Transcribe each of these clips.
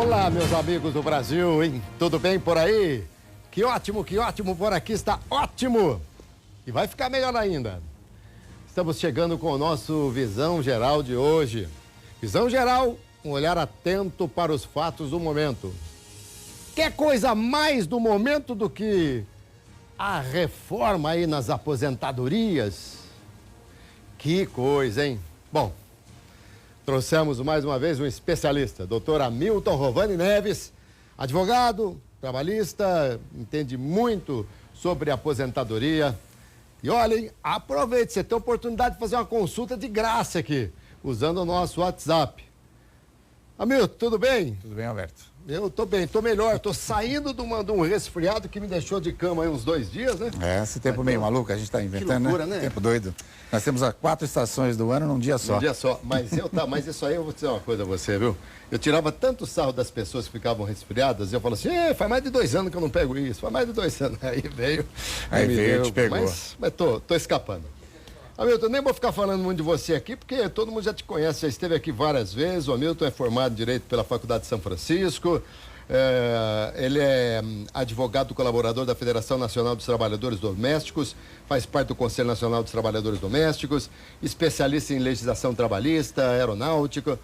Olá, meus amigos do Brasil, hein? Tudo bem por aí? Que ótimo, por aqui está ótimo! E vai ficar melhor ainda. Estamos chegando com o nosso Visão Geral de hoje. Visão Geral, um olhar atento para os fatos do momento. Quer coisa mais do momento do que a reforma aí nas aposentadorias? Que coisa, hein? Bom, trouxemos mais uma vez um especialista, doutor Hamilton Rovani Neves, advogado, trabalhista, entende muito sobre aposentadoria. E olhem, aproveite, você tem a oportunidade de fazer uma consulta de graça aqui, usando o nosso WhatsApp. Hamilton, tudo bem? Tudo bem, Alberto? Eu tô bem, tô melhor, tô saindo de um resfriado que me deixou de cama aí uns 2 dias, né? Esse tempo meio maluco, a gente tá inventando, que loucura, né? Tempo doido. Nós temos as 4 estações do ano num dia só. Um dia só, mas isso aí eu vou dizer uma coisa a você, viu? Eu tirava tanto sarro das pessoas que ficavam resfriadas, e eu falo assim, faz mais de 2 anos que eu não pego isso, faz mais de 2 anos. Aí veio, te pegou. Mas tô escapando. Hamilton, nem vou ficar falando muito de você aqui, porque todo mundo já te conhece, já esteve aqui várias vezes. O Hamilton é formado em Direito pela Faculdade de São Francisco. Ele é advogado colaborador da Federação Nacional dos Trabalhadores Domésticos, faz parte do Conselho Nacional dos Trabalhadores Domésticos, especialista em legislação trabalhista, aeronáutica,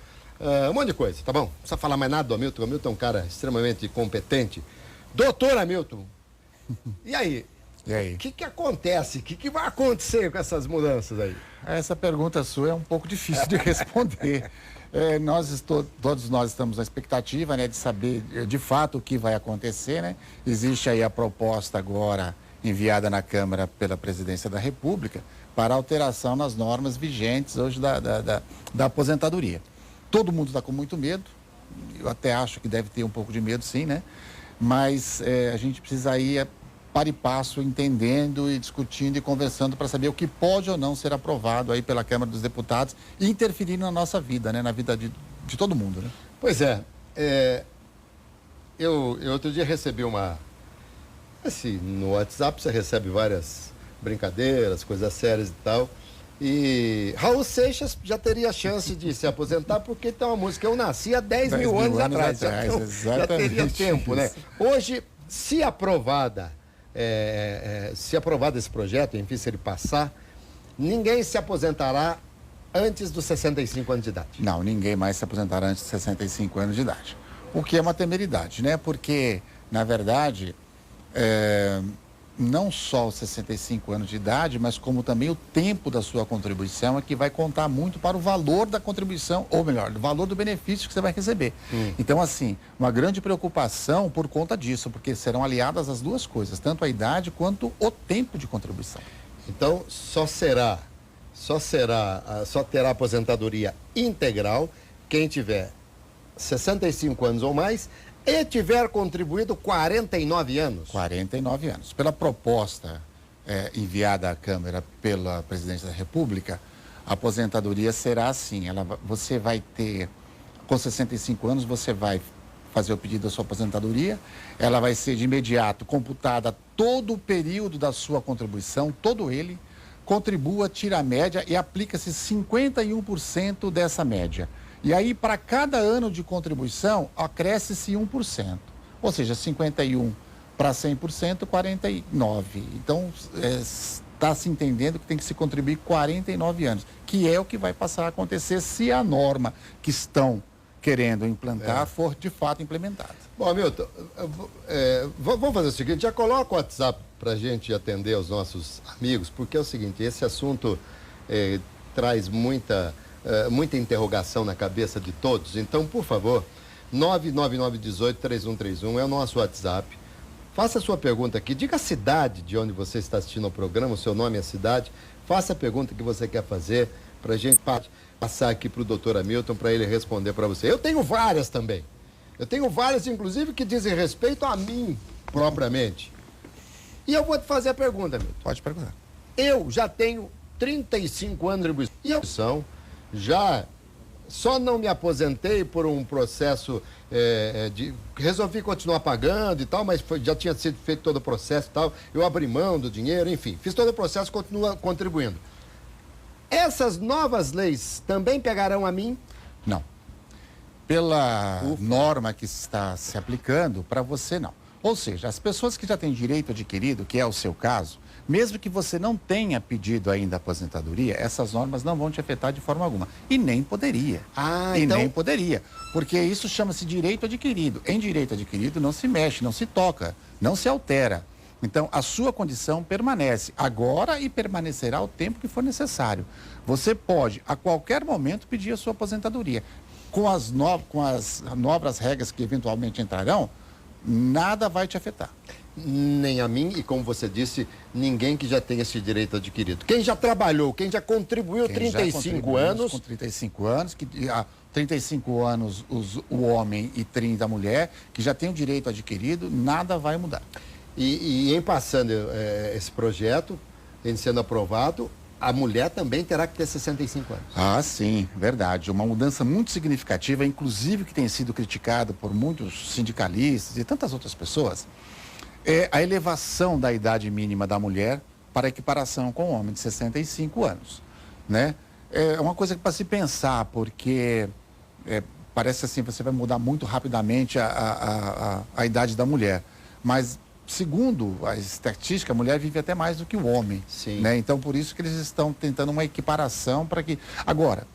um monte de coisa, tá bom? Não precisa falar mais nada do Hamilton. O Hamilton é um cara extremamente competente. Doutor Hamilton, e aí? E aí? O que acontece? O que vai acontecer com essas mudanças aí? Essa pergunta sua é um pouco difícil de responder. Todos nós estamos na expectativa, né, de saber de fato o que vai acontecer, né? Existe aí a proposta agora enviada na Câmara pela Presidência da República para alteração nas normas vigentes hoje da aposentadoria. Todo mundo está com muito medo, eu até acho que deve ter um pouco de medo sim, né? Mas a gente precisa ir para e passo, entendendo e discutindo e conversando para saber o que pode ou não ser aprovado aí pela Câmara dos Deputados e interferindo na nossa vida, né? Na vida de todo mundo, né? Pois eu outro dia recebi assim, no WhatsApp você recebe várias brincadeiras, coisas sérias e tal, e Raul Seixas já teria a chance de se aposentar porque tem uma música, eu nasci há 10 mil anos atrás, já teria tempo, né? Hoje, se aprovada esse projeto, enfim, se ele passar, ninguém se aposentará antes dos 65 anos de idade. Não, ninguém mais se aposentará antes dos 65 anos de idade. O que é uma temeridade, né? Porque, na verdade, não só os 65 anos de idade, mas como também o tempo da sua contribuição é que vai contar muito para o valor da contribuição, ou melhor, o valor do benefício que você vai receber. Então, assim, uma grande preocupação por conta disso, porque serão aliadas as duas coisas, tanto a idade quanto o tempo de contribuição. Então, só terá aposentadoria integral quem tiver 65 anos ou mais e tiver contribuído 49 anos. 49 anos. Pela proposta enviada à Câmara pela Presidência da República, a aposentadoria será assim, você vai ter, com 65 anos, você vai fazer o pedido da sua aposentadoria, ela vai ser de imediato computada todo o período da sua contribuição, todo ele, contribua, tira a média e aplica-se 51% dessa média. E aí, para cada ano de contribuição, acresce-se 1%. Ou seja, 51 para 100%, 49. Então, está se entendendo que tem que se contribuir 49 anos, que é o que vai passar a acontecer se a norma que estão querendo implantar for de fato implementada. Bom, Hamilton, vamos fazer o seguinte, já coloca o WhatsApp para a gente atender aos nossos amigos, porque é o seguinte, esse assunto traz muita interrogação na cabeça de todos. Então, por favor, 99918-3131 é o nosso WhatsApp. Faça a sua pergunta aqui, diga a cidade de onde você está assistindo ao programa, o seu nome e a cidade. Faça a pergunta que você quer fazer para a gente passar aqui para o doutor Hamilton para ele responder para você. Eu tenho várias também. Eu tenho várias, inclusive, que dizem respeito a mim propriamente. E eu vou te fazer a pergunta, Hamilton. Pode perguntar. Eu já tenho 35 anos de contribuição. Já só não me aposentei por um processo resolvi continuar pagando e tal, mas já tinha sido feito todo o processo e tal, eu abri mão do dinheiro, enfim, fiz todo o processo, continuo contribuindo. Essas novas leis também pegarão a mim? Não. pela norma que está se aplicando, para você não. Ou seja, as pessoas que já têm direito adquirido, que é o seu caso, mesmo que você não tenha pedido ainda a aposentadoria, essas normas não vão te afetar de forma alguma. E nem poderia. Nem poderia. Porque isso chama-se direito adquirido. Em direito adquirido não se mexe, não se toca, não se altera. Então, a sua condição permanece agora e permanecerá o tempo que for necessário. Você pode, a qualquer momento, pedir a sua aposentadoria. Com as novas regras que eventualmente entrarão, nada vai te afetar. Nem a mim e, como você disse, ninguém que já tem esse direito adquirido. Quem já trabalhou, quem já contribuiu 35 anos... Com 35 anos, 35 anos o homem e 30 a mulher, que já tem o direito adquirido, nada vai mudar. E em passando esse projeto, em sendo aprovado, a mulher também terá que ter 65 anos. Ah, sim, verdade. Uma mudança muito significativa, inclusive que tem sido criticada por muitos sindicalistas e tantas outras pessoas, é a elevação da idade mínima da mulher para a equiparação com o homem de 65 anos, né? É uma coisa para se pensar, porque parece assim, você vai mudar muito rapidamente a idade da mulher, mas segundo a estatística, a mulher vive até mais do que o homem. Sim. Né? Então, por isso que eles estão tentando uma equiparação para que... Agora,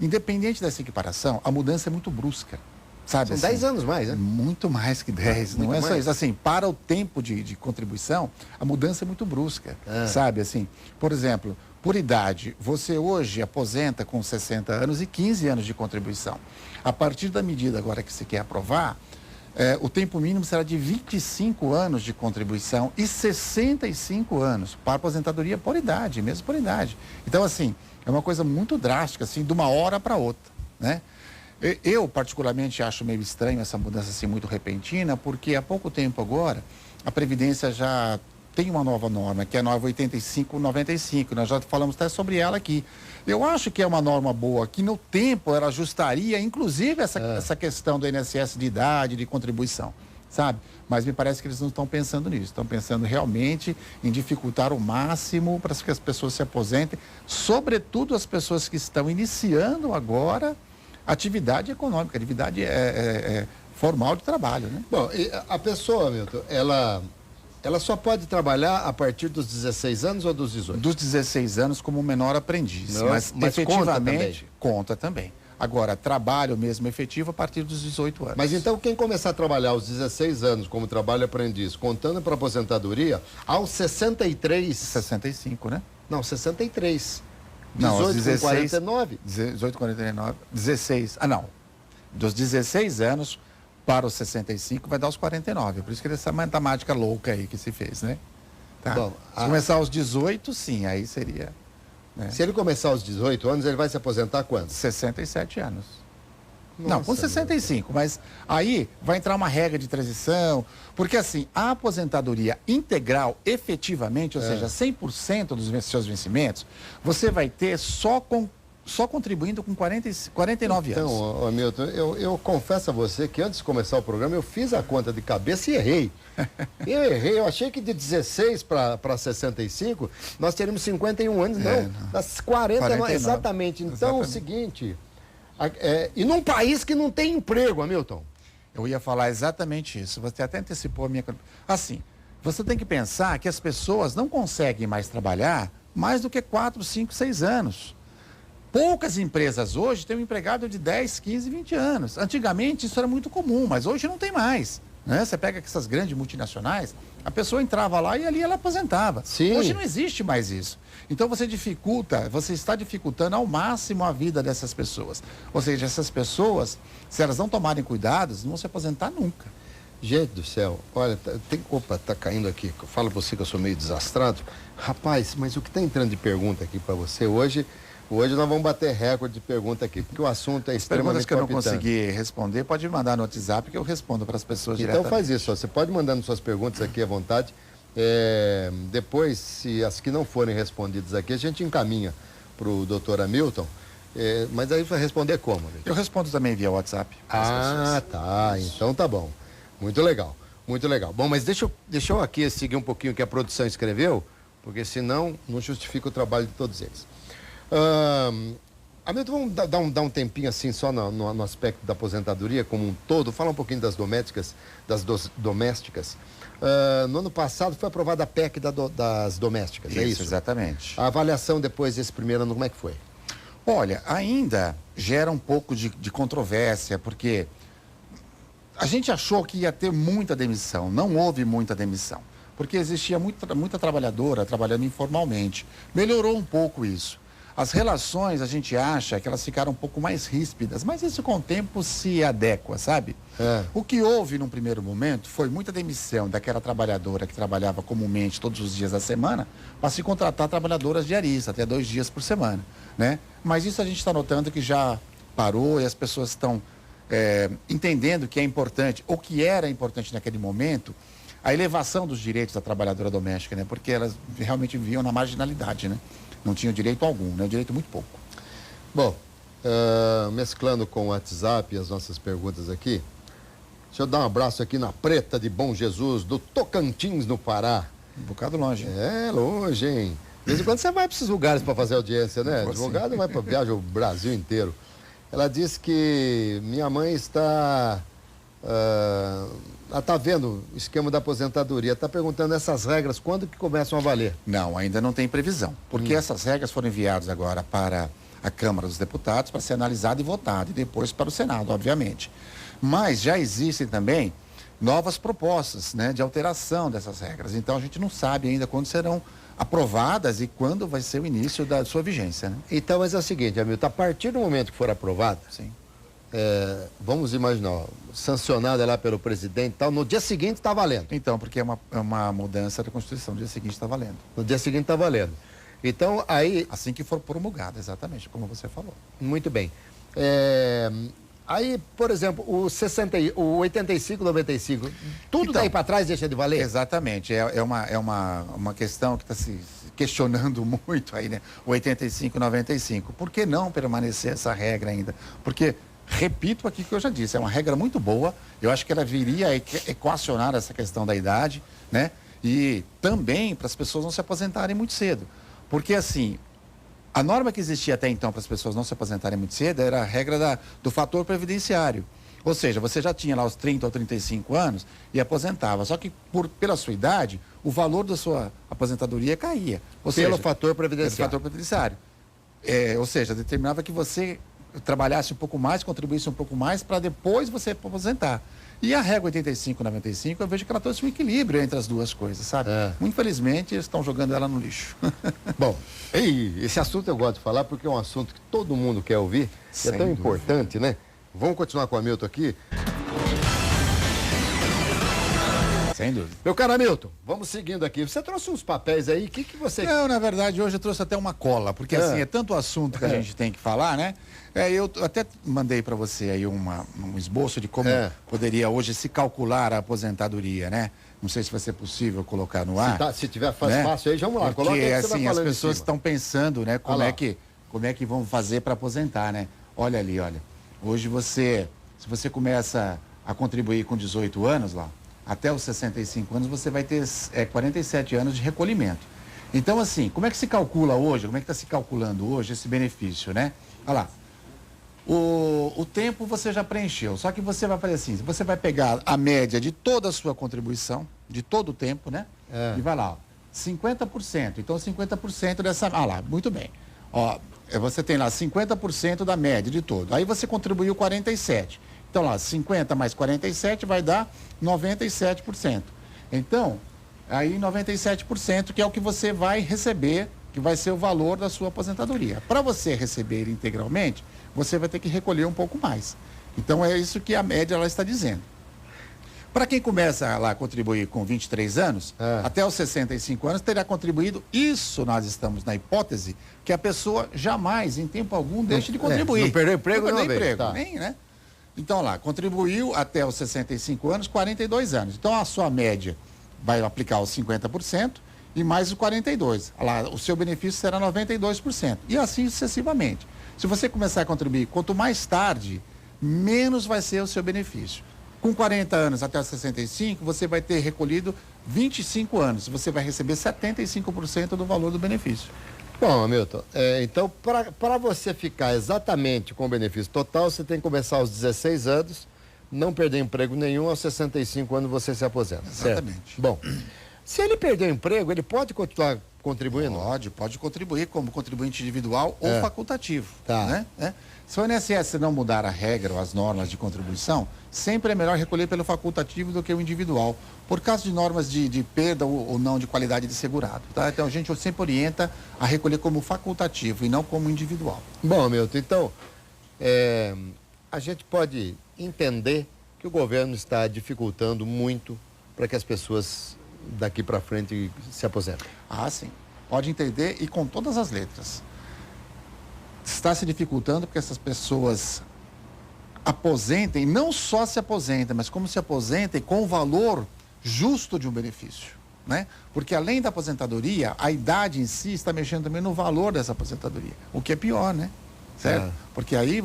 independente dessa equiparação, a mudança é muito brusca. Sabe? São assim, 10 anos mais, né? Muito mais que 10. Não é só isso. Assim, para o tempo de contribuição, a mudança é muito brusca. Sabe? Assim, por exemplo, por idade, você hoje aposenta com 60 anos e 15 anos de contribuição. A partir da medida agora que você quer aprovar, o tempo mínimo será de 25 anos de contribuição e 65 anos para aposentadoria por idade, mesmo por idade. Então, assim, é uma coisa muito drástica, assim, de uma hora para outra, né? Eu, particularmente, acho meio estranho essa mudança, assim, muito repentina, porque há pouco tempo agora, a Previdência já tem uma nova norma, que é a norma 8595, nós já falamos até sobre ela aqui. Eu acho que é uma norma boa, que no tempo ela ajustaria, inclusive, essa questão do INSS de idade, de contribuição, sabe? Mas me parece que eles não estão pensando nisso, estão pensando realmente em dificultar o máximo para que as pessoas se aposentem, sobretudo as pessoas que estão iniciando agora atividade econômica, atividade formal de trabalho, né? Bom, e a pessoa, Milton, ela só pode trabalhar a partir dos 16 anos ou dos 18? Dos 16 anos como menor aprendiz, mas efetivamente conta também. Agora, trabalho mesmo efetivo a partir dos 18 anos. Mas então quem começar a trabalhar aos 16 anos como trabalho aprendiz, contando para aposentadoria, aos 63... 65, né? Não, 63. 18 não, 16, com 49? 18 com 49, 16. Ah, não. Dos 16 anos para os 65 vai dar os 49. Por isso que essa matemática louca aí que se fez, né? Tá. Bom, se começar aos 18, sim, aí seria... Né? Se ele começar aos 18 anos, ele vai se aposentar quando? 67 anos. Nossa, não, com 65, mas aí vai entrar uma regra de transição, porque assim, a aposentadoria integral, efetivamente, ou seja, 100% dos seus vencimentos, você vai ter só contribuindo com 49 anos. Então, Milton, eu confesso a você que antes de começar o programa, eu fiz a conta de cabeça e errei. Eu achei que de 16 para 65, nós teríamos 51 anos, não. Das 49, exatamente. Então, é o seguinte... e num país que não tem emprego, Hamilton. Eu ia falar exatamente isso. Você até antecipou a minha... Assim, você tem que pensar que as pessoas não conseguem mais trabalhar mais do que 4, 5, 6 anos. Poucas empresas hoje têm um empregado de 10, 15, 20 anos. Antigamente isso era muito comum, mas hoje não tem mais. Né? Você pega essas grandes multinacionais, a pessoa entrava lá e ali ela aposentava. Sim. Hoje não existe mais isso. Então você está dificultando ao máximo a vida dessas pessoas. Ou seja, essas pessoas, se elas não tomarem cuidados, não vão se aposentar nunca. Gente do céu, olha, opa, tá caindo aqui. Eu falo pra você que eu sou meio desastrado. Rapaz, mas o que tá entrando de pergunta aqui para você hoje nós vamos bater recorde de pergunta aqui, porque o assunto é extremamente perguntas que eu não palpitante. consegui responder, pode me mandar no WhatsApp que eu respondo para as pessoas diretamente. Então faz isso, ó, você pode mandando suas perguntas aqui à vontade. Depois, se as que não forem respondidas aqui, a gente encaminha para o doutor Hamilton. Mas aí vai responder como? Hamilton? Eu respondo também via WhatsApp. Ah, tá. Então tá bom. Muito legal. Muito legal. Bom, mas deixa eu aqui seguir um pouquinho o que a produção escreveu, porque senão não justifica o trabalho de todos eles. Hamilton, vamos dar um tempinho assim só no aspecto da aposentadoria como um todo, falar um pouquinho das domésticas. No ano passado foi aprovada a PEC das domésticas, é isso? Exatamente. A avaliação depois desse primeiro ano, como é que foi? Olha, ainda gera um pouco de controvérsia, porque a gente achou que ia ter muita demissão, não houve muita demissão, porque existia muita trabalhadora trabalhando informalmente. Melhorou um pouco isso. As relações, a gente acha que elas ficaram um pouco mais ríspidas, mas isso com o tempo se adequa, sabe? O que houve num primeiro momento foi muita demissão daquela trabalhadora que trabalhava comumente todos os dias da semana para se contratar trabalhadoras diaristas, até 2 dias por semana, né? Mas isso a gente está notando que já parou e as pessoas estão entendendo que é importante, ou que era importante naquele momento, a elevação dos direitos da trabalhadora doméstica, né? Porque elas realmente viviam na marginalidade, né? Não tinham direito algum, né? Direito muito pouco. Bom, mesclando com o WhatsApp e as nossas perguntas aqui, deixa eu dar um abraço aqui na Preta de Bom Jesus, do Tocantins, no Pará. Um bocado longe. É, longe, hein? De vez em quando você vai para esses lugares para fazer audiência, né? Advogado vai para viajar o Brasil inteiro. Ela disse que minha mãe está... ela está vendo o esquema da aposentadoria, está perguntando essas regras, quando que começam a valer? Não, ainda não tem previsão, porque essas regras foram enviadas agora para a Câmara dos Deputados para ser analisada e votada, e depois para o Senado, obviamente. Mas já existem também novas propostas, né, de alteração dessas regras, então a gente não sabe ainda quando serão aprovadas e quando vai ser o início da sua vigência, né? Então, mas é o seguinte, Hamilton, a partir do momento que for aprovada, sim, vamos imaginar, ó, sancionada lá pelo presidente e tal, no dia seguinte está valendo. Então, porque é uma mudança da Constituição, no dia seguinte está valendo. No dia seguinte está valendo. Então, aí... Assim que for promulgada, exatamente, como você falou. Muito bem. Aí, por exemplo, o 85, 95, tudo então, daí para trás deixa de valer? Exatamente, é uma questão que está se questionando muito aí, né? O 85, 95. Por que não permanecer essa regra ainda? Porque... Repito aqui que eu já disse, é uma regra muito boa, eu acho que ela viria a equacionar essa questão da idade, né? E também para as pessoas não se aposentarem muito cedo. Porque assim, a norma que existia até então para as pessoas não se aposentarem muito cedo era a regra do fator previdenciário. Ou seja, você já tinha lá os 30 ou 35 anos e aposentava, só que pela sua idade, o valor da sua aposentadoria caía. Pelo fator previdenciário. Pelo fator previdenciário. Ou seja, determinava que você trabalhasse um pouco mais, contribuísse um pouco mais para depois você aposentar. E a regra 85-95, eu vejo que ela trouxe um equilíbrio entre as duas coisas, sabe? Infelizmente, eles estão jogando ela no lixo. Bom, esse assunto eu gosto de falar porque é um assunto que todo mundo quer ouvir. E é tão importante, né? Vamos continuar com o Hamilton aqui? Sem dúvida. Meu caro Hamilton, vamos seguindo aqui. Você trouxe uns papéis aí, o que você... Não, na verdade, hoje eu trouxe até uma cola, porque assim, é tanto assunto que a gente tem que falar, né? Eu até mandei para você aí um esboço de como poderia hoje se calcular a aposentadoria, né? Não sei se vai ser possível colocar no ar. Se tiver fácil aí, vamos lá. Porque assim, as pessoas estão pensando, né? Como é que vão fazer para aposentar, né? Olha ali, olha. Hoje se você começa a contribuir com 18 anos lá, até os 65 anos você vai ter 47 anos de recolhimento. Então, assim, como é que se calcula hoje, como é que está se calculando hoje esse benefício, né? Olha lá, o tempo você já preencheu, só que você vai fazer assim, você vai pegar a média de toda a sua contribuição, de todo o tempo, né? E vai lá, ó, 50%, então 50% dessa... Ah lá, muito bem. Ó, você tem lá 50% da média de todo, aí você contribuiu 47%. Então lá, 50 mais 47 vai dar 97%. Então, aí 97% que é o que você vai receber, que vai ser o valor da sua aposentadoria. Para você receber integralmente, você vai ter que recolher um pouco mais. Então é isso que a média ela está dizendo. Para quem começa lá a contribuir com 23 anos, até os 65 anos, terá contribuído. Isso nós estamos na hipótese que a pessoa jamais, em tempo algum, deixe de contribuir. Não perdeu emprego, não perdeu emprego, nem, né? Então lá, contribuiu até os 65 anos, 42 anos. Então a sua média vai aplicar os 50% e mais os 42%. Lá, o seu benefício será 92%. E assim sucessivamente. Se você começar a contribuir, quanto mais tarde, menos vai ser o seu benefício. Com 40 anos até os 65, você vai ter recolhido 25 anos. Você vai receber 75% do valor do benefício. Bom, Hamilton, então para você ficar exatamente com o benefício total, você tem que começar aos 16 anos, não perder emprego nenhum, aos 65 anos você se aposenta. Exatamente. Certo? Bom, se ele perder o emprego, ele pode continuar contribuindo? Pode contribuir como contribuinte individual ou facultativo. Tá. Né? Se o INSS não mudar a regra ou as normas de contribuição, sempre é melhor recolher pelo facultativo do que o individual, por causa de normas de perda ou não de qualidade de segurado. Tá? Então a gente sempre orienta a recolher como facultativo e não como individual. Bom, Milton, então a gente pode entender que o governo está dificultando muito para que as pessoas daqui para frente se aposentem. Ah, sim. Pode entender e com todas as letras. Está se dificultando porque essas pessoas aposentem, não só se aposentem, mas como se aposentem com o valor justo de um benefício, né? Porque além da aposentadoria, a idade em si está mexendo também no valor dessa aposentadoria, o que é pior, né? Certo? Porque aí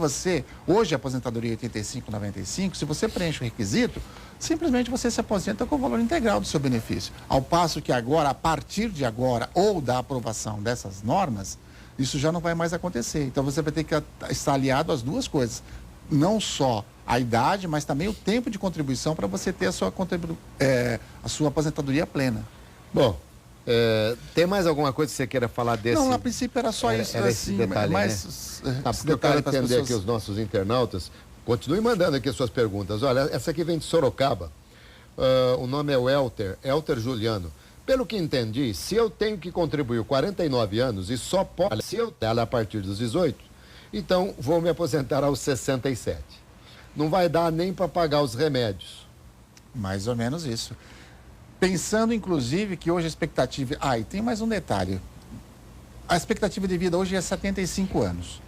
hoje a aposentadoria é 85,95, se você preenche o requisito, simplesmente você se aposenta com o valor integral do seu benefício. Ao passo que agora, a partir de agora, ou da aprovação dessas normas, isso já não vai mais acontecer. Então você vai ter que estar aliado às duas coisas. Não só a idade, mas também o tempo de contribuição para você ter a sua aposentadoria plena. Bom, tem mais alguma coisa que você queira falar desse? Não, a princípio era só isso. Era esse detalhe, mas, né? Porque eu quero entender aqui os nossos internautas. Continue mandando aqui as suas perguntas. Olha, essa aqui vem de Sorocaba. O nome é Elter Juliano. Pelo que entendi, se eu tenho que contribuir 49 anos e só posso se eu der a partir dos 18, então vou me aposentar aos 67. Não vai dar nem para pagar os remédios. Mais ou menos isso. Pensando, inclusive, que hoje a expectativa... e tem mais um detalhe. A expectativa de vida hoje é 75 anos.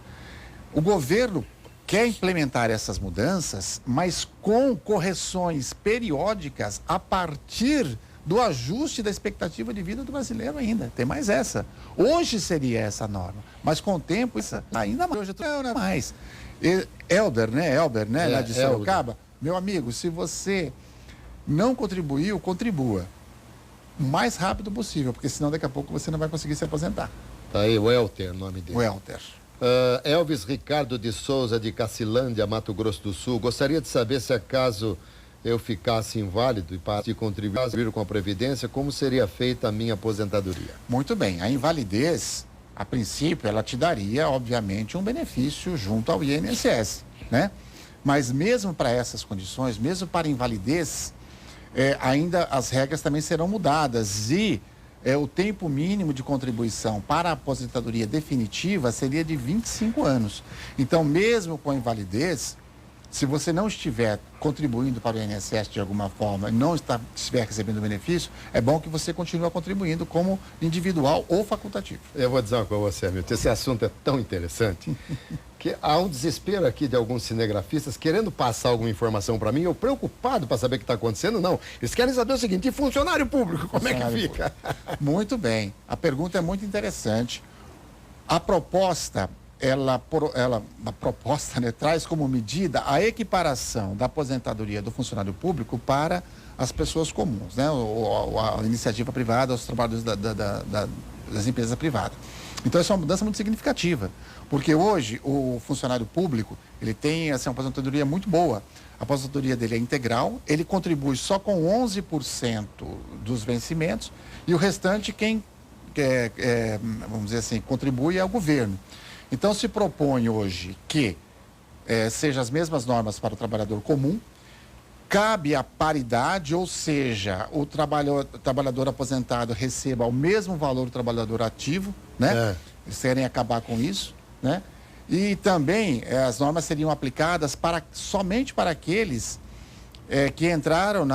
O governo quer implementar essas mudanças, mas com correções periódicas a partir do ajuste da expectativa de vida do brasileiro ainda. Tem mais essa. Hoje seria essa norma, mas com o tempo isso ainda mais. Hoje não é mais. Elber, né? Lá de Sorocaba. Meu amigo, se você não contribuiu, contribua o mais rápido possível, porque senão daqui a pouco você não vai conseguir se aposentar. Tá aí, o Elter, o nome dele. O Elter. Elvis Ricardo de Souza, de Cacilândia, Mato Grosso do Sul. Gostaria de saber se acaso eu ficasse inválido e para de contribuir com a Previdência, como seria feita a minha aposentadoria? Muito bem. A invalidez, a princípio, ela te daria, obviamente, um benefício junto ao INSS, né? Mas mesmo para essas condições, mesmo para invalidez, ainda as regras também serão mudadas e o tempo mínimo de contribuição para a aposentadoria definitiva seria de 25 anos. Então, mesmo com a invalidez, se você não estiver contribuindo para o INSS de alguma forma e não estiver recebendo benefício, é bom que você continue contribuindo como individual ou facultativo. Eu vou dizer uma coisa a você, Hamilton, esse assunto é tão interessante que há um desespero aqui de alguns cinegrafistas querendo passar alguma informação para mim, eu preocupado para saber o que está acontecendo, não. Eles querem saber o seguinte, e funcionário público, como é que fica? Muito bem, a pergunta é muito interessante. A proposta... a proposta, né, traz como medida a equiparação da aposentadoria do funcionário público para as pessoas comuns, né, a iniciativa privada, os trabalhadores das empresas privadas. Então, essa é uma mudança muito significativa, porque hoje o funcionário público, ele tem uma aposentadoria muito boa. A aposentadoria dele é integral, ele contribui só com 11% dos vencimentos e o restante, quem vamos dizer assim, contribui é o governo. Então, se propõe hoje que sejam as mesmas normas para o trabalhador comum, cabe a paridade, ou seja, o trabalhador aposentado receba o mesmo valor do trabalhador ativo, né? Eles querem acabar com isso, né? E também as normas seriam aplicadas somente para aqueles que entraram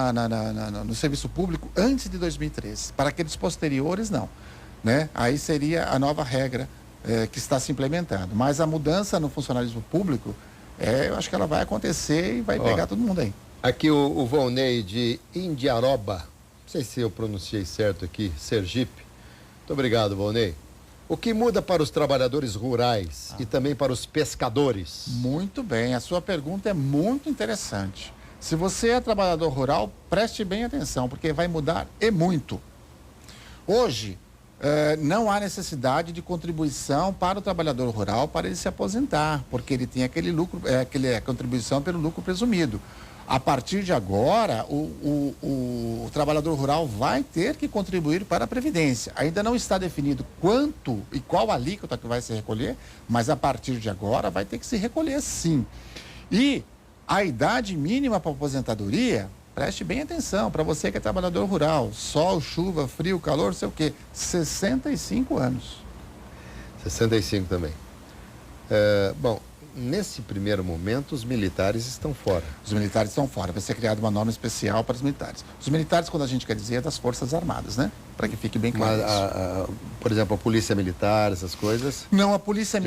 no serviço público antes de 2013. Para aqueles posteriores, não, né? Aí seria a nova regra que está se implementando. Mas a mudança no funcionalismo público, eu acho que ela vai acontecer e vai pegar todo mundo aí. Aqui o Volney de Indiaroba, não sei se eu pronunciei certo aqui, Sergipe. Muito obrigado, Volney. O que muda para os trabalhadores rurais e também para os pescadores? Muito bem, a sua pergunta é muito interessante. Se você é trabalhador rural, preste bem atenção, porque vai mudar e muito. Hoje, não há necessidade de contribuição para o trabalhador rural para ele se aposentar, porque ele tem aquele lucro, aquele contribuição pelo lucro presumido. A partir de agora, o trabalhador rural vai ter que contribuir para a Previdência. Ainda não está definido quanto e qual alíquota que vai se recolher, mas a partir de agora vai ter que se recolher sim. E a idade mínima para a aposentadoria, preste bem atenção, para você que é trabalhador rural, sol, chuva, frio, calor, sei o quê, 65 anos. 65 também. Bom, nesse primeiro momento, os militares estão fora. Os militares estão fora. Vai ser criada uma norma especial para os militares. Os militares, quando a gente quer dizer, é das Forças Armadas, né? Para que fique bem claro. Mas, por exemplo, a Polícia Militar, essas coisas? Não, a Polícia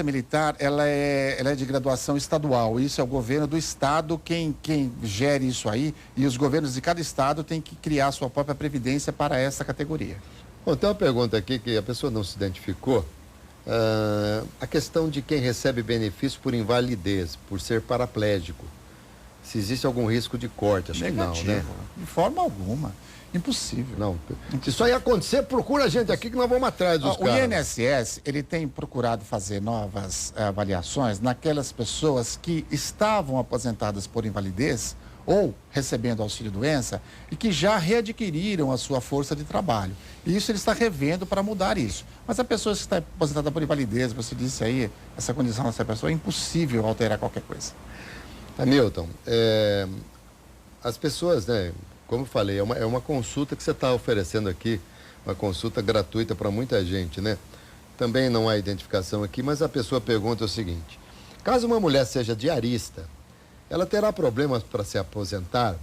Militar, ela é de graduação estadual. Isso é o governo do estado quem gere isso aí. E os governos de cada estado têm que criar sua própria previdência para essa categoria. Bom, tem uma pergunta aqui que a pessoa não se identificou. A questão de quem recebe benefício por invalidez, por ser paraplégico. Se existe algum risco de corte, acho Negativo, que não, né? De forma alguma. Impossível. Não. Se isso aí acontecer, procura a gente aqui que nós vamos atrás dos caras. O INSS, ele tem procurado fazer novas avaliações naquelas pessoas que estavam aposentadas por invalidez ou recebendo auxílio-doença e que já readquiriram a sua força de trabalho. E isso ele está revendo para mudar isso. Mas a pessoa que está aposentada por invalidez, você disse aí, essa condição dessa pessoa, é impossível alterar qualquer coisa. Hamilton, as pessoas, né, como eu falei, é uma consulta que você está oferecendo aqui, uma consulta gratuita para muita gente, né? Também não há identificação aqui, mas a pessoa pergunta o seguinte: caso uma mulher seja diarista, ela terá problemas para se aposentar?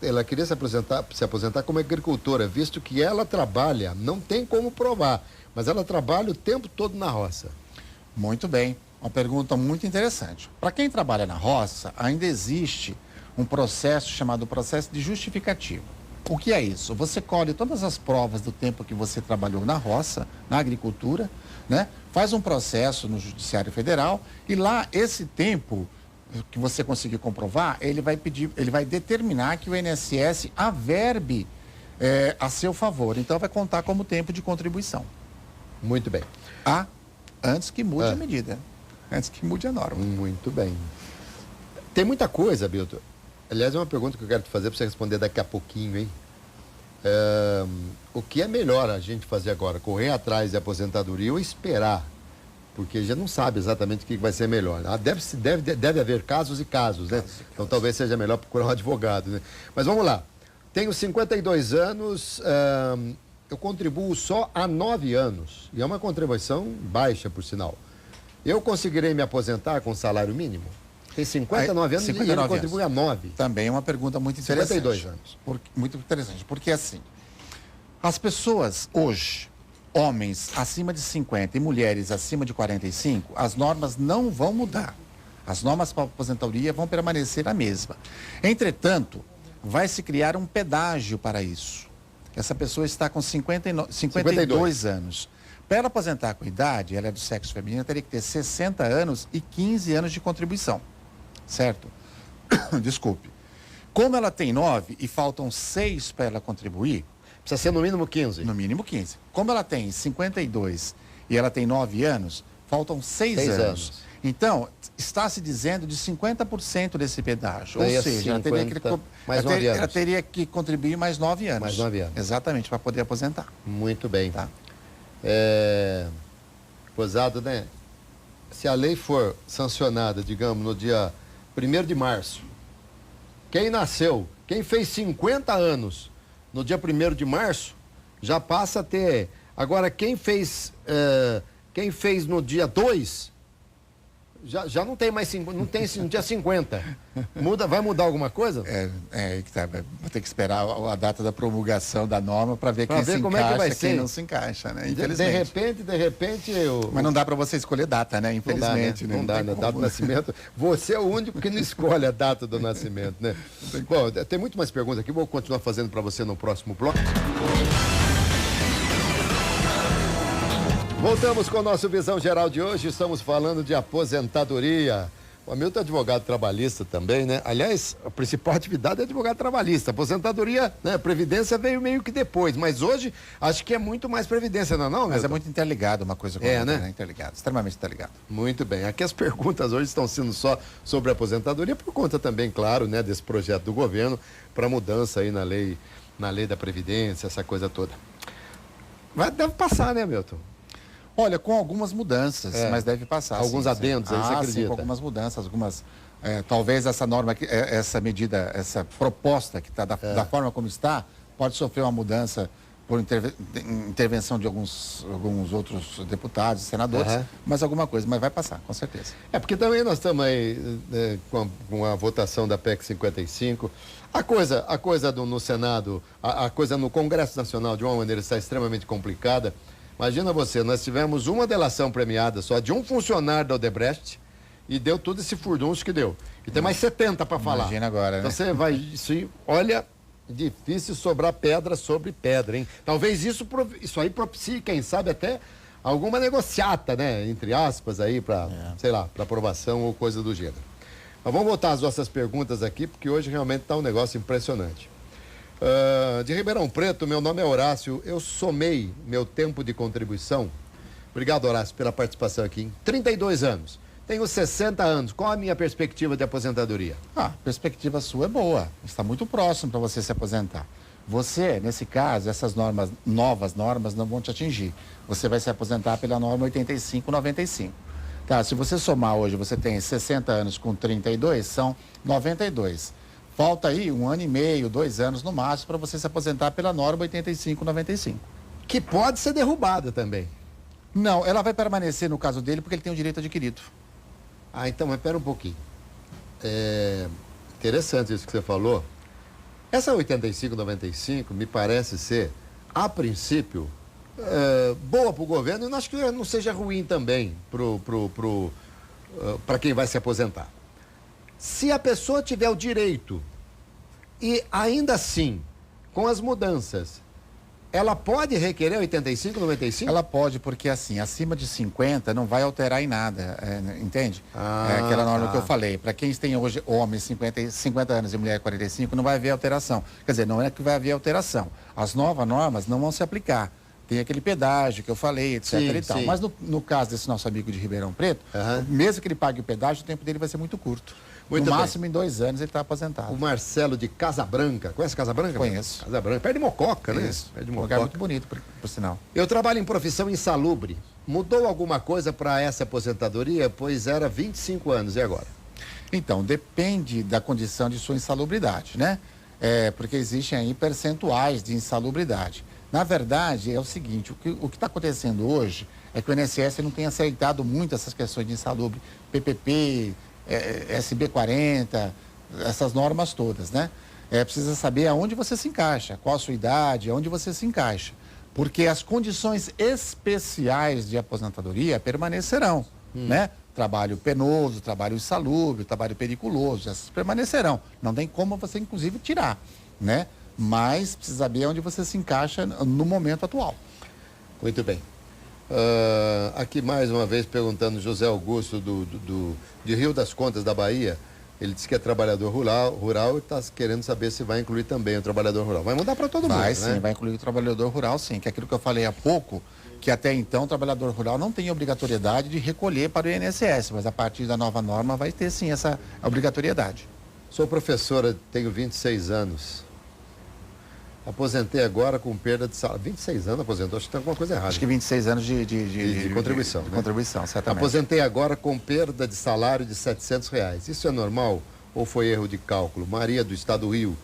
Ela queria se aposentar como agricultora, visto que ela trabalha, não tem como provar, mas ela trabalha o tempo todo na roça. Muito bem, uma pergunta muito interessante. Para quem trabalha na roça, ainda existe um processo chamado processo de justificativo. O que é isso? Você colhe todas as provas do tempo que você trabalhou na roça, na agricultura, né? Faz um processo no Judiciário Federal e lá esse tempo que você conseguir comprovar, ele vai determinar que o INSS averbe a seu favor. Então vai contar como tempo de contribuição. Muito bem. Antes que mude a medida. Antes que mude a norma. Muito bem. Tem muita coisa, Bilton. Aliás, é uma pergunta que eu quero te fazer para você responder daqui a pouquinho, hein? O que é melhor a gente fazer agora? Correr atrás de aposentadoria ou esperar? Porque já não sabe exatamente o que vai ser melhor. Deve haver casos e casos, né? Então talvez seja melhor procurar um advogado, né? Mas vamos lá. Tenho 52 anos, eu contribuo só há 9 anos. E é uma contribuição baixa, por sinal. Eu conseguirei me aposentar com salário mínimo? Tem 59 anos e ele contribui a 9. Também é uma pergunta muito interessante. 52 anos. Muito interessante, porque assim, as pessoas hoje, homens acima de 50 e mulheres acima de 45, as normas não vão mudar. As normas para a aposentadoria vão permanecer a mesma. Entretanto, vai se criar um pedágio para isso. Essa pessoa está com 52 anos. Para ela aposentar com idade, ela é do sexo feminino, teria que ter 60 anos e 15 anos de contribuição. Certo? Desculpe. Como ela tem 9 e faltam 6 para ela contribuir... Precisa ser no mínimo 15. No mínimo 15. Como ela tem 52 e ela tem 9 anos, faltam 6 anos. Então, está se dizendo de 50% desse pedágio. Ou seja, ela teria que contribuir mais 9 anos. Mais 9 anos. Exatamente, para poder aposentar. Muito bem. Tá. Posado, né? Se a lei for sancionada, digamos, no dia 1º de março, quem nasceu, quem fez 50 anos no dia 1º de março, já passa a ter. Agora, quem fez no dia 2, já não tem mais, não tem no dia 50. Vai mudar alguma coisa? Vou ter que esperar a data da promulgação da norma para ver quem se encaixa e quem não se encaixa, né? Infelizmente. De repente Mas não dá para você escolher data, né? Infelizmente. Não dá, né? Data do nascimento. Você é o único que não escolhe a data do nascimento, né? Bom, tem muito mais perguntas aqui, vou continuar fazendo para você no próximo bloco. Voltamos com o nosso Visão Geral de hoje, estamos falando de aposentadoria. O Hamilton é advogado trabalhista também, né? Aliás, a principal atividade é advogado trabalhista. Aposentadoria, né? Previdência veio meio que depois, mas hoje acho que é muito mais previdência, não é não, Hamilton? Mas é muito interligado uma coisa com a outra, né? Interligado, extremamente interligado. Muito bem. Aqui as perguntas hoje estão sendo só sobre a aposentadoria, por conta também, claro, né, desse projeto do governo para mudança aí na lei da Previdência, essa coisa toda. Deve passar, né, Hamilton? Olha, com algumas mudanças, mas deve passar. Alguns sim, adendos aí, você acredita? Sim, com algumas mudanças, talvez essa norma, essa medida, essa proposta que está da forma como está, pode sofrer uma mudança por intervenção de alguns outros deputados, senadores, mas alguma coisa, mas vai passar, com certeza. É, porque também nós estamos aí com a votação da PEC 55. A coisa no Senado, a coisa no Congresso Nacional, de uma maneira, está extremamente complicada. Imagina você, nós tivemos uma delação premiada só de um funcionário da Odebrecht e deu tudo esse furdunço que deu. E tem mais 70 para falar. Imagina agora, né? Então você vai, olha, difícil sobrar pedra sobre pedra, hein? Talvez isso aí propicie, quem sabe até alguma negociata, né? Entre aspas aí para, sei lá, para aprovação ou coisa do gênero. Mas vamos voltar às nossas perguntas aqui, porque hoje realmente está um negócio impressionante. De Ribeirão Preto, meu nome é Horácio, eu somei meu tempo de contribuição, obrigado Horácio pela participação aqui, em 32 anos, tenho 60 anos, qual a minha perspectiva de aposentadoria? A perspectiva sua é boa, está muito próximo para você se aposentar. Você, nesse caso, essas novas normas não vão te atingir, você vai se aposentar pela norma 85/95. Tá, se você somar hoje, você tem 60 anos com 32, são 92. Falta aí 1 ano e meio, 2 anos no máximo, para você se aposentar pela norma 85/95. Que pode ser derrubada também. Não, ela vai permanecer no caso dele porque ele tem o direito adquirido. Então, mas espera um pouquinho. Interessante isso que você falou. Essa 85/95 me parece ser, a princípio, boa para o governo e não acho que não seja ruim também para quem vai se aposentar. Se a pessoa tiver o direito e ainda assim, com as mudanças, ela pode requerer 85/95? Ela pode, porque assim, acima de 50 não vai alterar em nada, entende? É aquela norma que eu falei. Para quem tem hoje homens 50 anos e mulher 45, não vai haver alteração. Quer dizer, não é que vai haver alteração. As novas normas não vão se aplicar. Tem aquele pedágio que eu falei, etc. e tal. Mas no caso desse nosso amigo de Ribeirão Preto, mesmo que ele pague o pedágio, o tempo dele vai ser muito curto. No máximo, em 2 anos, ele está aposentado. O Marcelo de Casabranca. Conhece Casabranca? Conheço. Casabranca. Perto de Mococa, né? Isso. Perto de Um Mococa. lugar muito bonito, por sinal. Eu trabalho em profissão insalubre. Mudou alguma coisa para essa aposentadoria? Pois era 25 anos. E agora? Então, depende da condição de sua insalubridade, né? Porque existem aí percentuais de insalubridade. Na verdade, é o seguinte, o que está acontecendo hoje é que o INSS não tem aceitado muito essas questões de insalubre, PPP, SB40, essas normas todas, né? Precisa saber aonde você se encaixa, qual a sua idade, aonde você se encaixa. Porque as condições especiais de aposentadoria permanecerão, né? Trabalho penoso, trabalho insalubre, trabalho periculoso, essas permanecerão. Não tem como você, inclusive, tirar, né? Mas precisa saber onde você se encaixa no momento atual. Muito bem. Aqui mais uma vez perguntando José Augusto de Rio das Contas da Bahia. Ele disse que é trabalhador rural e está querendo saber se vai incluir também o trabalhador rural. Vai mudar para todo mundo, Vai né? sim, vai incluir o trabalhador rural sim, que é aquilo que eu falei há pouco, que até então o trabalhador rural não tem obrigatoriedade de recolher para o INSS, mas a partir da nova norma vai ter sim essa obrigatoriedade. Sou professora, tenho 26 anos. Aposentei agora com perda de salário. 26 anos aposentou, acho que tem alguma coisa errada. Acho que 26 anos de contribuição. De né? contribuição, certamente. Aposentei agora com perda de salário de R$700. Isso é normal ou foi erro de cálculo? Maria, do Estado do Rio,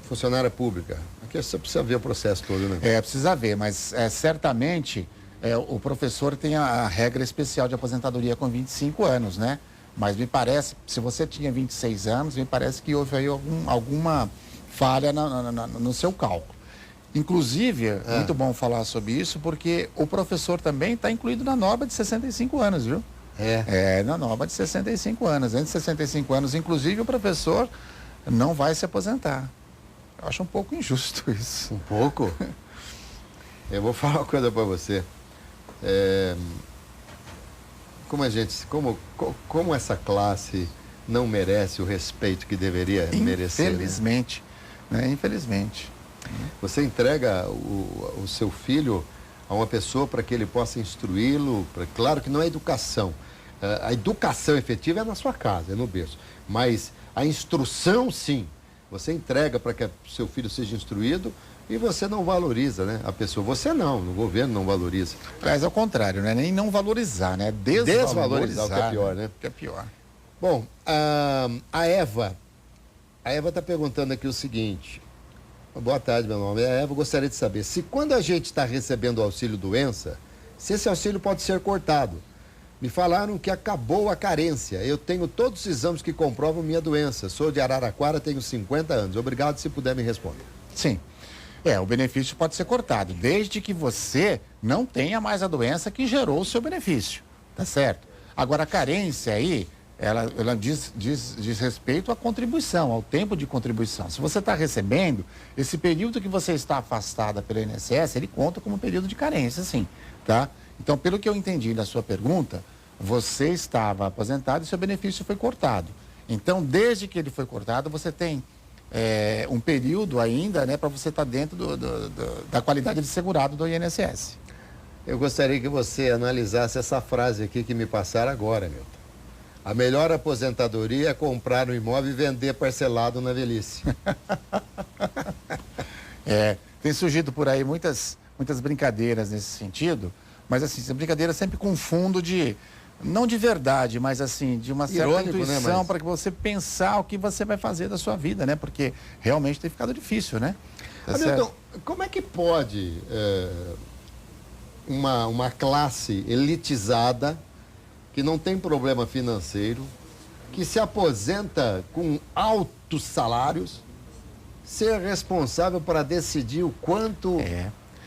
funcionária pública. Aqui você precisa ver o processo todo, né? Precisa ver, mas certamente o professor tem a regra especial de aposentadoria com 25 anos, né? Mas me parece, se você tinha 26 anos, me parece que houve aí alguma falha no seu cálculo. Inclusive, muito bom falar sobre isso, porque o professor também está incluído na norma de 65 anos, viu? Na norma de 65 anos. Antes de 65 anos, inclusive, o professor não vai se aposentar. Eu acho um pouco injusto isso. Um pouco? Eu vou falar uma coisa para você. como essa classe não merece o respeito que deveria merecer. Infelizmente, né? Infelizmente. Você entrega o seu filho a uma pessoa para que ele possa instruí-lo. Claro que não é educação. A educação efetiva é na sua casa, é no berço. Mas a instrução, sim. Você entrega para que o seu filho seja instruído e você não valoriza, né? A pessoa. Você não, o governo não valoriza. Mas ao contrário, né? Nem não valorizar, né? Desvalorizar, o que é pior, né? O que é pior. Bom, a Eva está perguntando aqui o seguinte. Boa tarde, meu nome é Eva. Gostaria de saber se quando a gente está recebendo o auxílio-doença, se esse auxílio pode ser cortado. Me falaram que acabou a carência. Eu tenho todos os exames que comprovam minha doença. Sou de Araraquara, tenho 50 anos. Obrigado, se puder me responder. Sim. O benefício pode ser cortado, desde que você não tenha mais a doença que gerou o seu benefício. Tá certo? Agora, a carência aí, ela diz respeito à contribuição, ao tempo de contribuição. Se você está recebendo, esse período que você está afastada pelo INSS, ele conta como período de carência, sim, tá? Então, pelo que eu entendi da sua pergunta, você estava aposentado e seu benefício foi cortado. Então, desde que ele foi cortado, você tem um período ainda, né, para você estar dentro da qualidade de segurado do INSS. Eu gostaria que você analisasse essa frase aqui que me passaram agora, Milton. A melhor aposentadoria é comprar um imóvel e vender parcelado na velhice. Tem surgido por aí muitas brincadeiras nesse sentido, mas assim, essa brincadeira sempre com fundo não de verdade, mas assim, de uma certa intuição, né, para que você pensar o que você vai fazer da sua vida, né? Porque realmente tem ficado difícil, né? Hamilton, como é que pode uma classe elitizada que não tem problema financeiro, que se aposenta com altos salários, ser responsável para decidir o quanto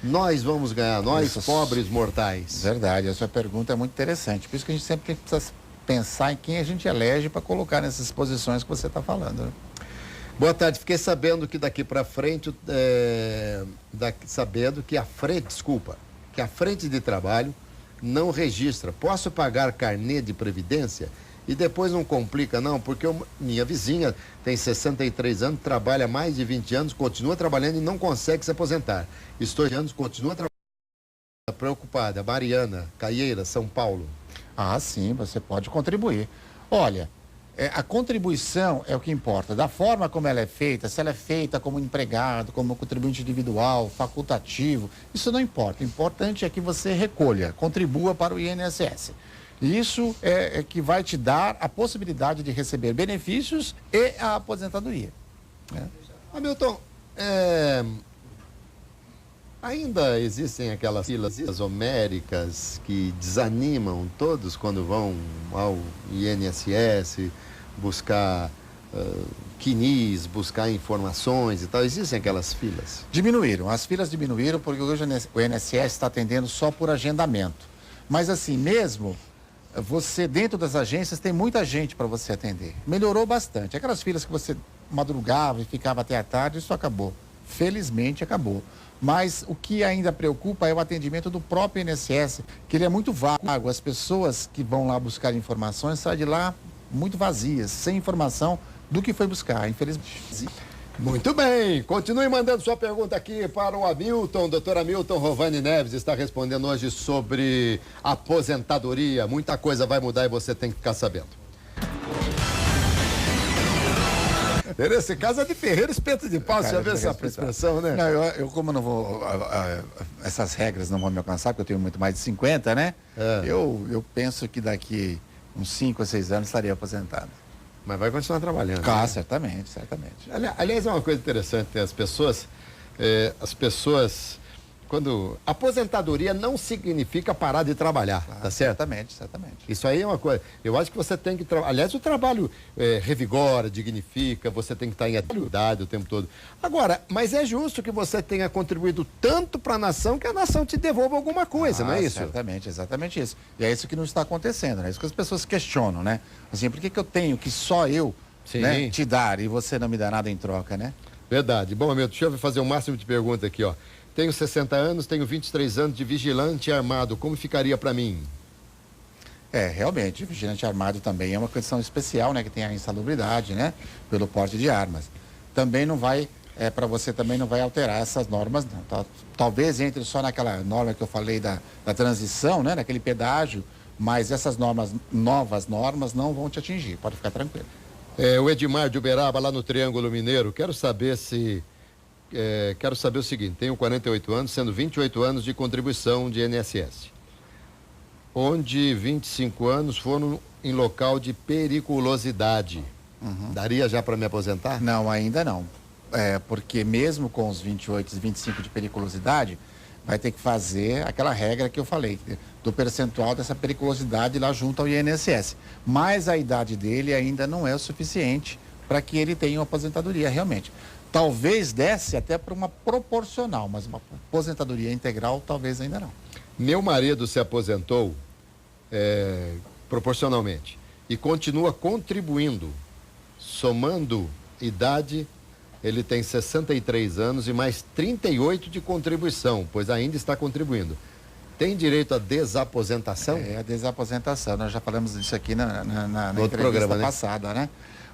nós vamos ganhar, nós pobres mortais? Verdade, a sua pergunta é muito interessante. Por isso que a gente sempre precisa pensar em quem a gente elege para colocar nessas posições que você está falando, né? Boa tarde, fiquei sabendo que daqui para frente, que a frente de trabalho não registra. Posso pagar carnê de previdência? E depois não complica, não, porque minha vizinha tem 63 anos, trabalha mais de 20 anos, continua trabalhando e não consegue se aposentar. Estou de anos, continua trabalhando. Preocupada. Mariana, Caieira, São Paulo. Ah, sim, você pode contribuir. Olha, a contribuição é o que importa. Da forma como ela é feita, se ela é feita como empregado, como contribuinte individual, facultativo, isso não importa. O importante é que você recolha, contribua para o INSS. Isso é que vai te dar a possibilidade de receber benefícios e a aposentadoria, né? Hamilton, ainda existem aquelas filas homéricas que desanimam todos quando vão ao INSS buscar quinis, buscar informações e tal. Existem aquelas filas? Diminuíram, as filas diminuíram porque hoje o INSS está atendendo só por agendamento. Mas assim mesmo, você dentro das agências tem muita gente para você atender. Melhorou bastante. Aquelas filas que você madrugava e ficava até a tarde, isso acabou. Felizmente acabou. Mas o que ainda preocupa é o atendimento do próprio INSS, que ele é muito vago. As pessoas que vão lá buscar informações saem de lá muito vazias, sem informação do que foi buscar, infelizmente. Muito bem, continue mandando sua pergunta aqui para o Hamilton. Doutor Hamilton Rovani Neves está respondendo hoje sobre aposentadoria. Muita coisa vai mudar e você tem que ficar sabendo. Nesse caso é de ferreiro, espeto de pau, você já viu essa expressão, né? Não, eu como não vou, essas regras não vão me alcançar, porque eu tenho muito mais de 50, né? Eu penso que daqui uns 5 a 6 anos estaria aposentado. Mas vai continuar trabalhando. Claro, né? certamente, certamente. Aliás, é uma coisa interessante, né? As pessoas, quando... Aposentadoria não significa parar de trabalhar, tá certo? Certamente, certamente. Isso aí é uma coisa... Eu acho que você tem que... Aliás, o trabalho revigora, dignifica, você tem que estar em atividade o tempo todo. Agora, mas é justo que você tenha contribuído tanto para a nação que a nação te devolva alguma coisa, não é isso? Certamente, exatamente isso. E é isso que não está acontecendo, né? Isso que as pessoas questionam, né? Assim, por que eu tenho que só eu, né, te dar e você não me dá nada em troca, né? Verdade. Bom, Hamilton, deixa eu fazer o máximo de perguntas aqui, ó. Tenho 60 anos, tenho 23 anos de vigilante armado. Como ficaria para mim? Realmente, o vigilante armado também é uma condição especial, né? Que tem a insalubridade, né? Pelo porte de armas. Também não vai, para você também não vai alterar essas normas, não. Tá? Talvez entre só naquela norma que eu falei da transição, né? Naquele pedágio, mas essas novas normas não vão te atingir, pode ficar tranquilo. O Edmar de Uberaba, lá no Triângulo Mineiro, quero saber o seguinte, tenho 48 anos, sendo 28 anos de contribuição de INSS, onde 25 anos foram em local de periculosidade. Daria já para me aposentar? Não, ainda não. Porque mesmo com os 28 e 25 de periculosidade, vai ter que fazer aquela regra que eu falei, do percentual dessa periculosidade lá junto ao INSS. Mas a idade dele ainda não é o suficiente para que ele tenha uma aposentadoria realmente. Talvez desse até para uma proporcional, mas uma aposentadoria integral talvez ainda não. Meu marido se aposentou proporcionalmente e continua contribuindo, somando idade, ele tem 63 anos e mais 38 de contribuição, pois ainda está contribuindo. Tem direito à desaposentação? A desaposentação, nós já falamos disso aqui na entrevista programa, né? passada, né?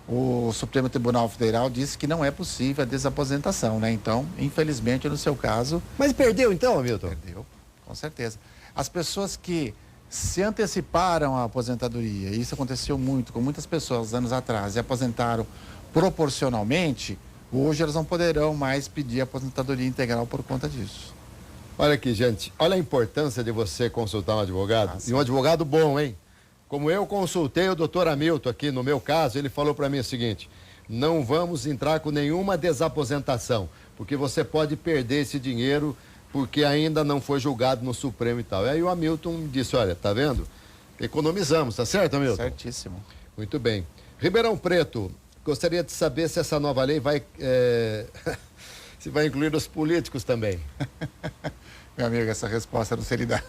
O Supremo Tribunal Federal disse que não é possível a desaposentação, né? Então, infelizmente, no seu caso... Mas perdeu então, Hamilton? Perdeu, com certeza. As pessoas que se anteciparam à aposentadoria, e isso aconteceu muito com muitas pessoas anos atrás, e aposentaram proporcionalmente, hoje elas não poderão mais pedir aposentadoria integral por conta disso. Olha aqui, gente, olha a importância de você consultar um advogado, e um advogado bom, hein? Como eu consultei o doutor Hamilton aqui, no meu caso, ele falou para mim o seguinte, não vamos entrar com nenhuma desaposentação, porque você pode perder esse dinheiro porque ainda não foi julgado no Supremo e tal. E aí o Hamilton me disse, olha, tá vendo? Economizamos, tá certo, Hamilton? Certíssimo. Muito bem. Ribeirão Preto, gostaria de saber se essa nova lei vai, se vai incluir os políticos também. Meu amigo, essa resposta não seria dada.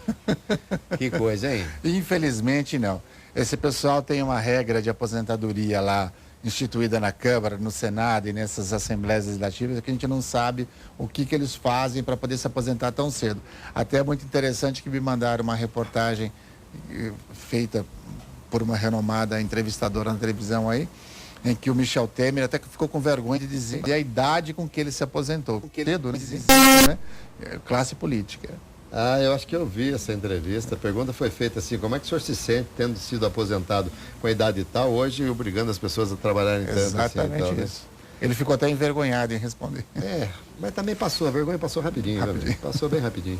Que coisa, hein? Infelizmente, não. Esse pessoal tem uma regra de aposentadoria lá, instituída na Câmara, no Senado e nessas assembleias legislativas, que a gente não sabe o que eles fazem para poder se aposentar tão cedo. Até é muito interessante que me mandaram uma reportagem feita por uma renomada entrevistadora na televisão aí, em que o Michel Temer até ficou com vergonha de dizer a idade com que ele se aposentou. Cedo, né? Classe política. Eu acho que eu vi essa entrevista. A pergunta foi feita assim, como é que o senhor se sente tendo sido aposentado com a idade tal, hoje obrigando as pessoas a trabalharem tanto? Exatamente assim, isso. Ele ficou até envergonhado em responder. Mas também passou, a vergonha passou rapidinho. Passou bem rapidinho.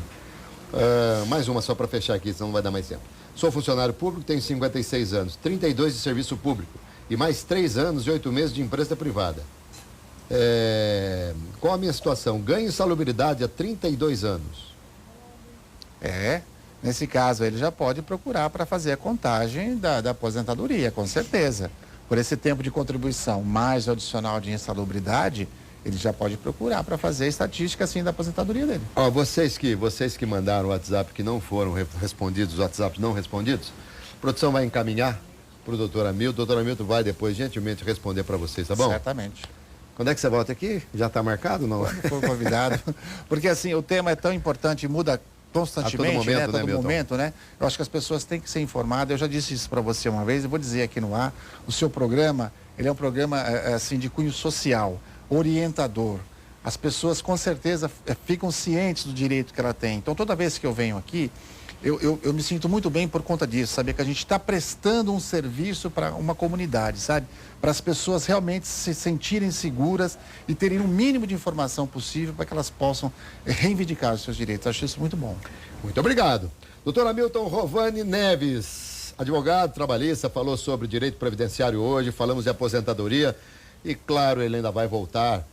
Mais uma só para fechar aqui, senão não vai dar mais tempo. Sou funcionário público, tenho 56 anos, 32 de serviço público e mais 3 anos e 8 meses de empresa privada. Qual a minha situação? Ganho insalubridade há 32 anos. Nesse caso ele já pode procurar para fazer a contagem da aposentadoria, com certeza. Por esse tempo de contribuição mais o adicional de insalubridade, ele já pode procurar para fazer a estatística assim da aposentadoria dele. Vocês que mandaram o WhatsApp que não foram respondidos, os WhatsApps não respondidos, a produção vai encaminhar para o doutor Hamilton. O doutor Hamilton vai depois gentilmente responder para vocês, tá bom? Certamente. Quando é que você volta aqui? Já está marcado, não? Quando for convidado. Porque assim, o tema é tão importante e muda constantemente, a todo momento, né? Eu acho que as pessoas têm que ser informadas. Eu já disse isso para você uma vez, eu vou dizer aqui no ar. O seu programa, ele é um programa assim de cunho social, orientador. As pessoas com certeza ficam cientes do direito que ela tem. Então toda vez que eu venho aqui, eu me sinto muito bem por conta disso, saber que a gente está prestando um serviço para uma comunidade, sabe? Para as pessoas realmente se sentirem seguras e terem o mínimo de informação possível para que elas possam reivindicar os seus direitos. Acho isso muito bom. Muito obrigado. Doutor Hamilton Rovani Neves, advogado trabalhista, falou sobre direito previdenciário hoje, falamos de aposentadoria e, claro, ele ainda vai voltar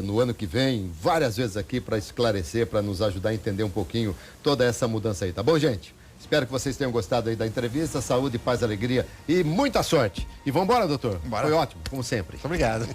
no ano que vem, várias vezes aqui para esclarecer, para nos ajudar a entender um pouquinho toda essa mudança aí, tá bom, gente? Espero que vocês tenham gostado aí da entrevista, saúde, paz, alegria e muita sorte. E vamos embora, doutor? Bora. Foi ótimo, como sempre. Muito obrigado.